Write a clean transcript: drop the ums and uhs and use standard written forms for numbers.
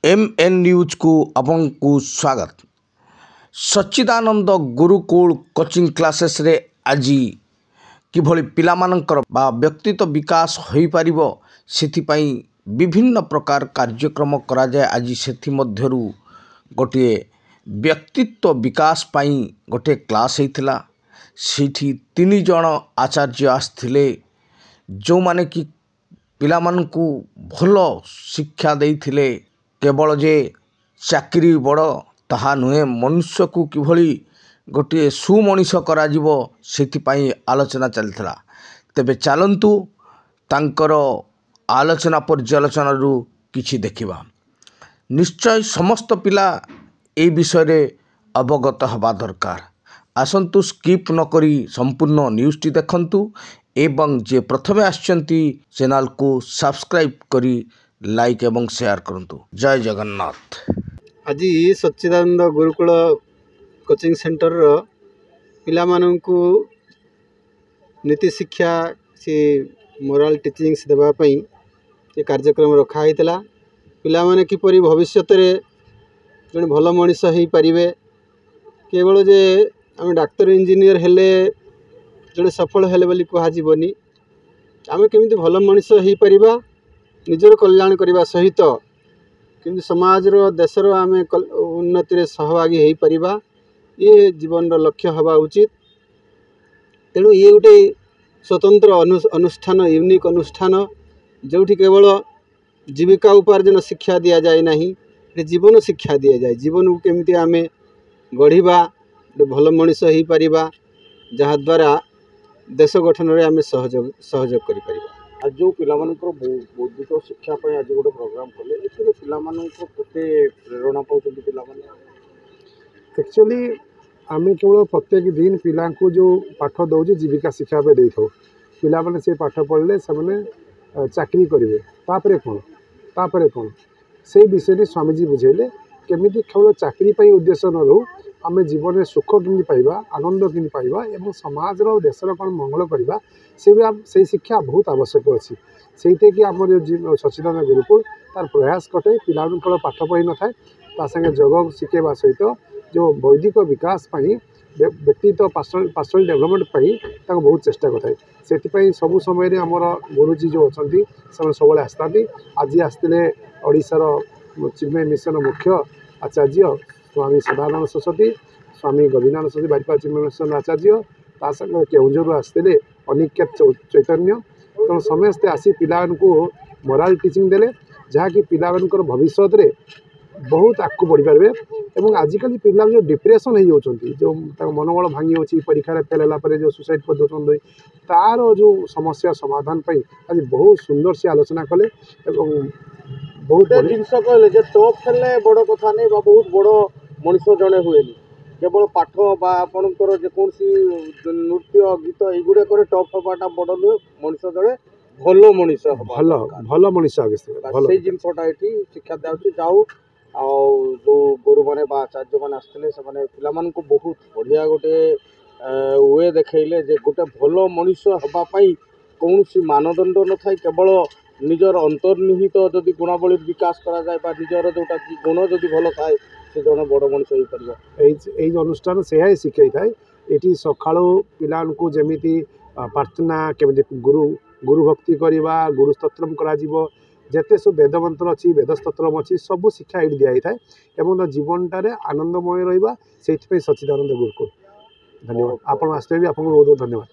MN news को आपको स्वागत। सच्चिदानंद गुरुकुल कोचिंग क्लासेस रे आज किभली पिलामानंकर बा व्यक्तित्व विकास होई पारिबो सेथिपाई विभिन्न प्रकार कार्यक्रम करा जाय। आज सेथि मध्यरु गोटे व्यक्तित्व विकास पाई गोटे क्लास हेतिला। सेठी 3 जण आचार्य आस्थिले जो माने कि पिलामानंकु भलो शिक्षा देइथिले। केवल जे चाकरी बड़ ताहा नुहे, मनुष्य को किभली गोटे सुमनिष करा जिवो सेथिपाई आलोचना चलथिला। तेबे चलंतु तांकर आलोचना पर्यालोचना रु किछि देखिबा। निश्चय समस्त पिला ए विषय रे अवगत हवा दरकार। आसंतु स्किप न करी संपूर्ण न्यूज़टी देखंतु एवं जे प्रथमे आछंती चैनल को सब्सक्राइब करी लाइक एवं शेयर करंतु। जय जगन्नाथ। आज सच्चिदानंद गुरुकुल कोचिंग सेंटर रो पिला माननकु नीति शिक्षा से मोराल टीचिंग्स देबा पई ये कार्यक्रम रखा हैतला। पिला माने किपरि भविष्य रे जने भलो मनीष होई परिबे। केवल जे आम डाक्टर इंजीनियर हेले जने सफल हेले बोली कहा जीवनी। आम केमिति भलो मनीष होई परिबा, निजर कल्याण करने सहित किंतु समाज रो देश रो आम उन्नति रे सहभागी हो परिबा, ये जीवन रो लक्ष्य हवा उचित। तेणु ये गोटे स्वतंत्र अनुष्ठान, यूनिक अनुष्ठान जोठी केवल जीविका उपार्जन शिक्षा दिया जाए नहीं, जीवन शिक्षा दिया जाए। जीवन को केमती आम गढ़ा भल मनीष हो परिबा, जहा द्वारा देश गठन रे आम सहयोग करि परिबा। आज जो पिलामानंकर बौद्धिक शिक्षा पर आज गोटे प्रोग्राम कले ए पिलामानंकर केते प्रेरणा पाउछन्ति पिलामाने। एक्चुअली आम केवल प्रत्येक दिन पिला को जो पाठ दौजे जीविका शिक्षा पे देथौ। पिला माने से पाठ पढ़ले से माने चाकरी करिवे, तापरे कोन से विषय स्वामीजी बुझेले केमिति केवल चाकरी पई उद्देश्य न रहू, आम जीवन में सुख केमि पाइबा, आनंद केमि पाइबा एवं समाज रो देश रो कोन मंगल करबा से शिक्षा बहुत आवश्यक अछि। सेते कि आम जो सच्चिदानंद गुरुकुल तार प्रयास कटे पिला केवल पाठ पढ़ी न थाए, ता संगे जग शिखेबा सहित जो बौद्धिक विकास पाई व्यक्तित्व पर्सनल डेवलपमेंट पाई ताको बहुत चेष्टा करथाय। सेति सबु समय आमर गुरुजी जो अछंती से सब आसता। आज आसते ओडिशार चिन्मय मिशन मुख्य आचार्य स्वामी सदानंद सरस्वती, स्वामी गोविंदानंद सरस्वती बारिपा चिन्मय मिशन आचार्य, ता संगे केउंझर आसते अनिकेत चैतन्य। तेणु समस्ते आसी पिला मोराल टीचिंग देले, जहाँकि पिला भविष्य रे बहुत आगू बढ़ी पारे। और आजिकल पिला जो डिप्रेशन हो जाती, जो मनोबल भांगी होची, परीक्षा फेल है जो सुसाइड कर दौरान, तार जो समस्या समाधान पाई आज बहुत सुंदर से आलोचना कले। बहुत जिनस कहले जे टॉप खेलने बड़ कथा नहीं, बहुत बड़ मनीष जड़े हुए केवल पाठ बा आपणकर जेकोसी नृत्य गीत युगुड़ा कर टॉप हवाटा बड़ नुहे। मनीष जड़े भल मनीष भल मनीष से जिनसटा ये शिक्षा दिखाई जाऊ। जो गुरु मैंने आचार्य मैंने आसते से पिला को बहुत बढ़िया गोटे वे देखले जे गोटे भल मनीष हाँपाई कौन सी मानदंड न था, केवल निजर अंतर्निहित जदि गुणावली विकास करा जाए बा निजर जोटा कि गुण जदि भल थाए से जन बड़ मनीष हो पार। अनुष्ठान से शिखाई थाए। ये सका पिला जमी प्रार्थना केमी गुरु भक्ति करवा, गुरु स्तोत्रम करा जेते सब वेद मंत्र अच्छी, वेद स्तोत्रम अच्छी, सब शिक्षा ये दिखाई थाए एवं जीवनटार आनंदमय रहा। से सच्चिदानंद गुरुकुल। धन्यवाद। आप आसते भी आपको बहुत बहुत धन्यवाद।